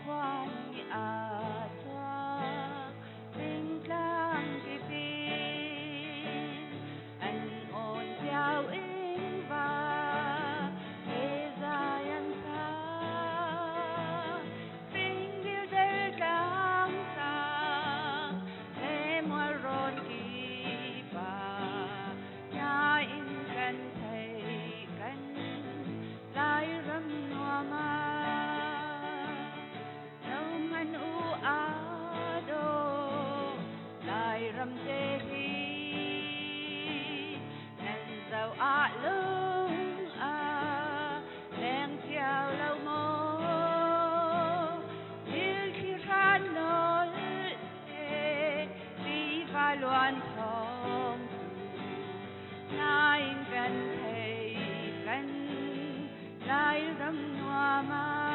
khoan à thoa tình lang kỳ pin anh ôn theo in và thế dài anh xa tình yêu để càng xa để mùa rôn kỳ bà nhà in cần thầy cần lại râm hoa mai râm tê hi nàng giàu ạ lưng đen treo lâu mô như khi ra nổi đi vai loan thong nai gần thầy gần lại râm hoa mai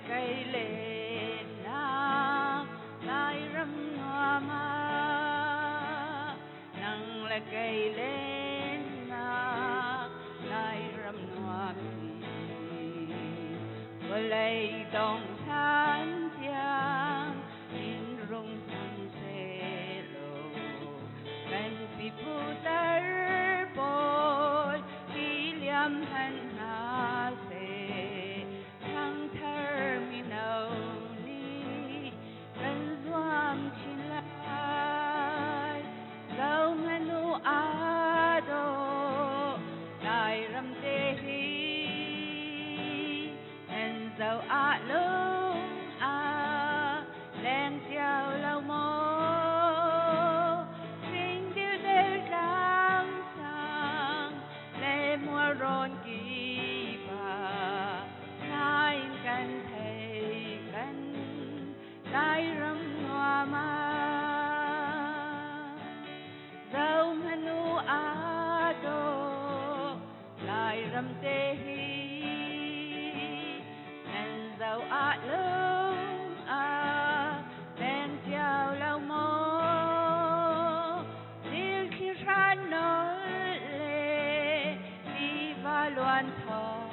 cây lệ na lại râm hoa ma nang là cây lệ na lại râm hoa mi vừa lấy đồng than giang in rung sang xe lô bên phi phu tơ bồi đi liam thân hà xe terminal ni kan zuam chilai lau nganu ado lai ram te hi en zau a lung a leng tiao lau mo sing điêu del lang sang le mua ron ki ba nai kan thầy kan lai râm hoa ma dâu hanu a do lai râm te hi en dâu a lung a đen treo lâu mô điêu khi ra nổi lệ đi va loan thong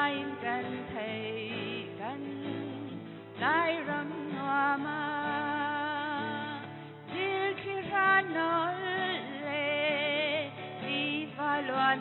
anh cần thầy cần lại râm hoa ma chiếc khi ra nói lệ đi va loan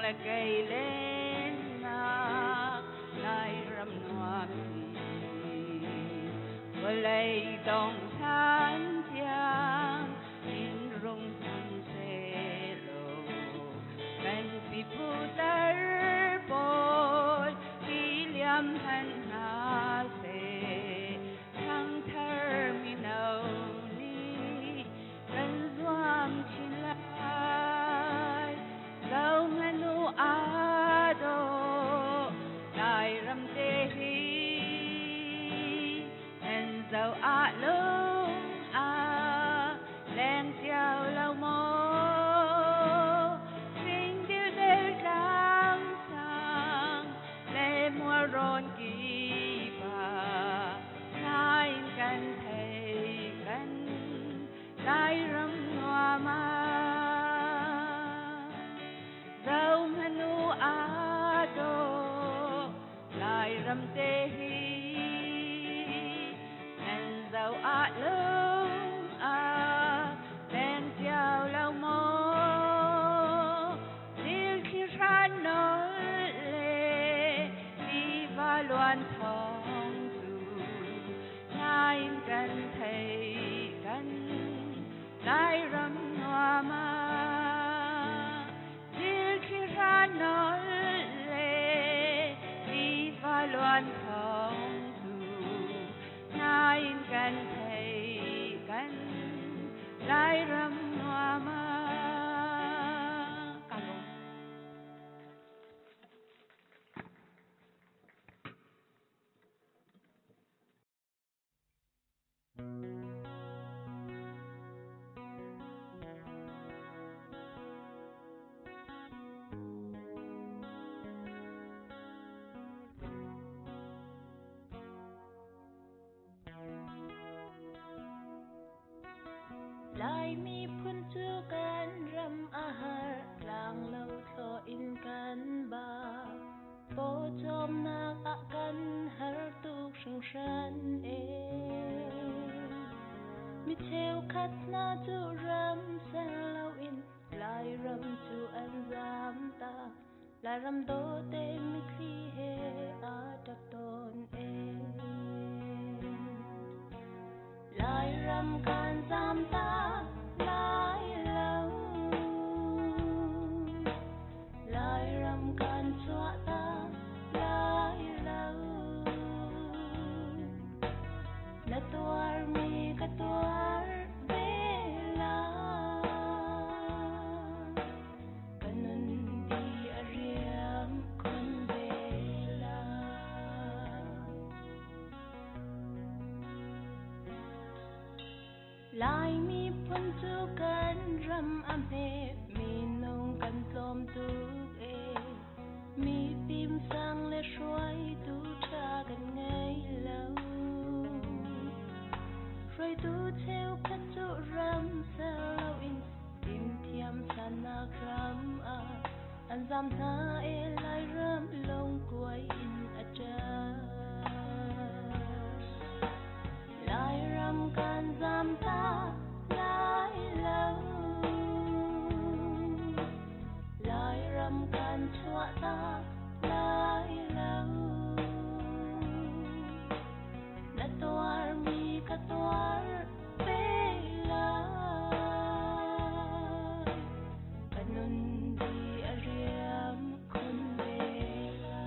là cây lên na lại râm hoa vừa lấy đồng than giang in rung thăng xe lô cánh phi phu tар bồi khi liam hân hà xe thăng thar mi nâu ni gần doang chín lại dâu nganu ado lại râm tê hi en dâu a lung a len chiao lau mo sing điêu đê lang sang lê mua ron kỳ bà hai căn thầy căn lại râm hoa ma dâu nganu ado lại râm tê hi en dâu a lung a len chiao lau mo dil khi ra nói lệ đi va loan thong dù hai căn thầy căn lại râm hoa ma dil khi ra nói lệ đi va loan thong dù hai căn thầy căn lại râm hoa ma cảm ơn. lại mi phun chu kan ram a har lang lo tho in kan ba po chom nak a kan har tuk sang san e mi theo khat na chu ram san lo in lại ram chu an zam ta lại ram do te mi khi he a tak ton e lại ram kan zam ta lại lâu lại ram kan chua ta lại lâu na tuar mi ka tuar bela kanun di ariam kun bela lại mi phun chu kan ram am he mi nong kan tlom tu e mi pim sang le shuai tu cha kan ngay lâu rồi tu theo khat chu ram sa lâu in tim thiam sana kram a an zam tha e lai ram long kuai in a cha lại ram kan zam ta lại lâu lại ram kan chua ta lại lâu na tuar mi ka tuar bela kanun di ariam kun bela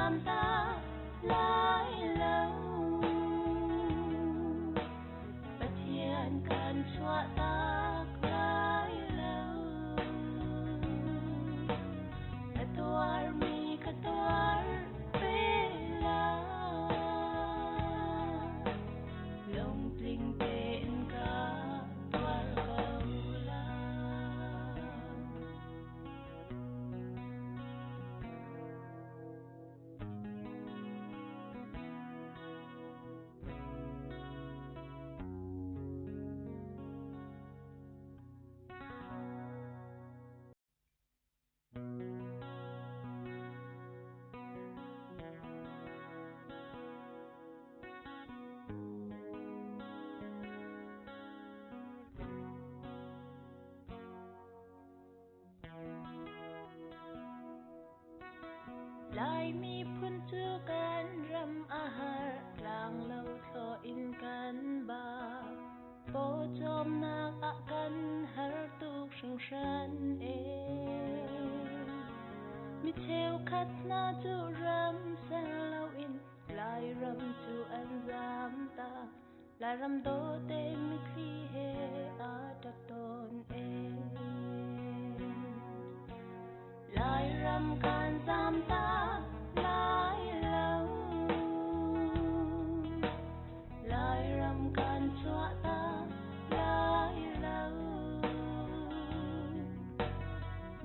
giam ta lại lâu bất thiện can xóa ta lại lâu ketuar mi ketuar bela long tling ten ka tuar kaula lại mi phun chu kan ram ahar lang lâu tho in kan ba po chom nak akan har tuk sang san e mi theo khát na chu ram san lâu in lại ram chu an giam ta lại ram do te mi khi he a tak ton e lại ram kan giam ta lại lâu lại ram kan xóa ta lại lâu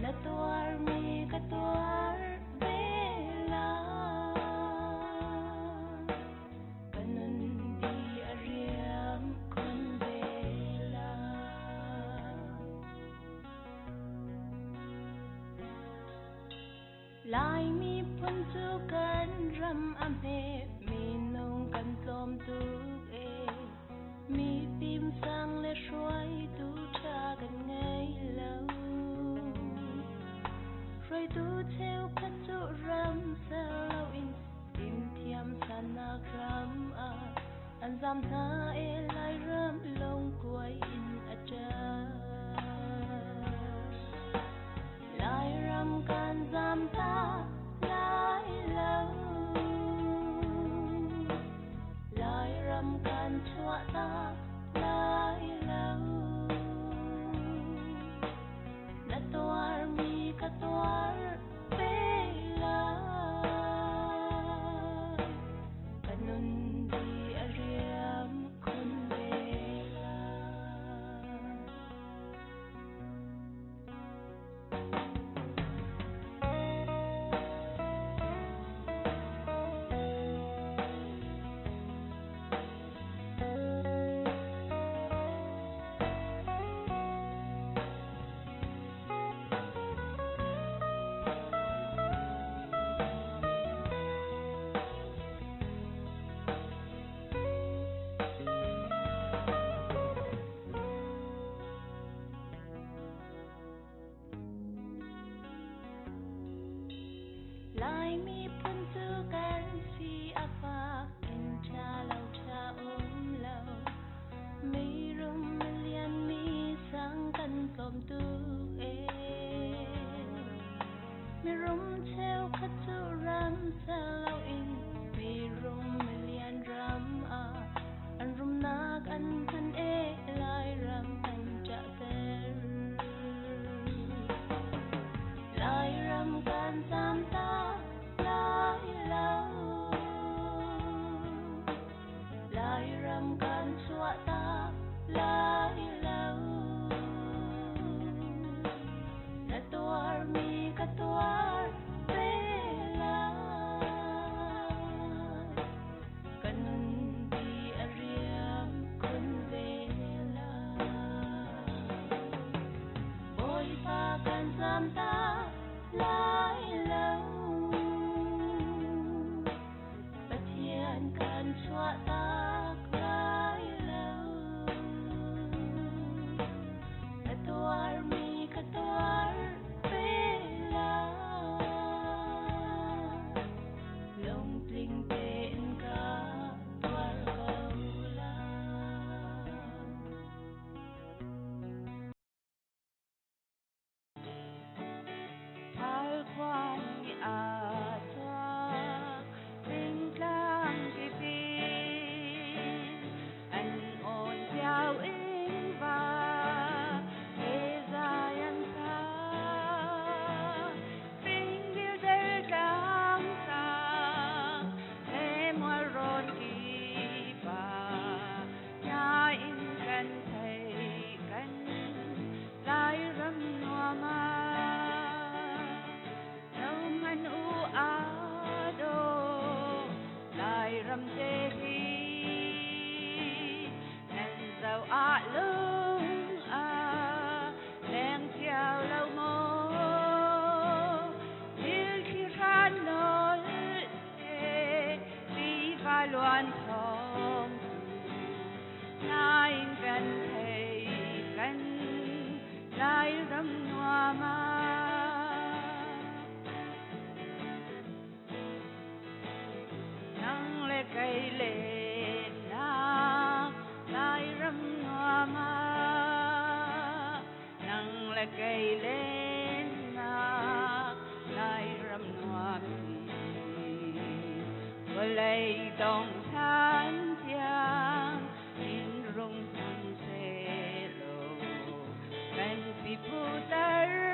na tuar mi ka tuar bela kanun di ariam kun bela lại mi phun chu kan ram am he mi nong kan tlom tu e mi pim sang le shuai tu cha kan ngay lâu rồi tu theo khát chu ram sa lâu in tim thiam san na ram a an zam na e lai ram long quay in a cha lại ram kan giam ta lại lâu lại ram kan xóa ta lại lâu na tuar mi ka tuar bela kanun di ariam kun bela lại mi phun chu kan si apa in cha lâu mi rum lian mi sang kan tlom tu e mi rum theo khát chu ram sa lâu in mi rum lian ram a an rum nak an kan e lai ram an cha ter lại ram kan giam ta lại lâu lại ram kan xóa ta lại lâu na tuar mi ka tuar bela kanun di ariam kun bela boy pa kan giam ta lại lâu bất thiện can xóa ta lại lâu na tuar mi ka tuar bela long tling ten ka tuar kaula tal cual cây lên nai râm hoa vừa lấy đồng than giang in rung san se lo men pi pu tar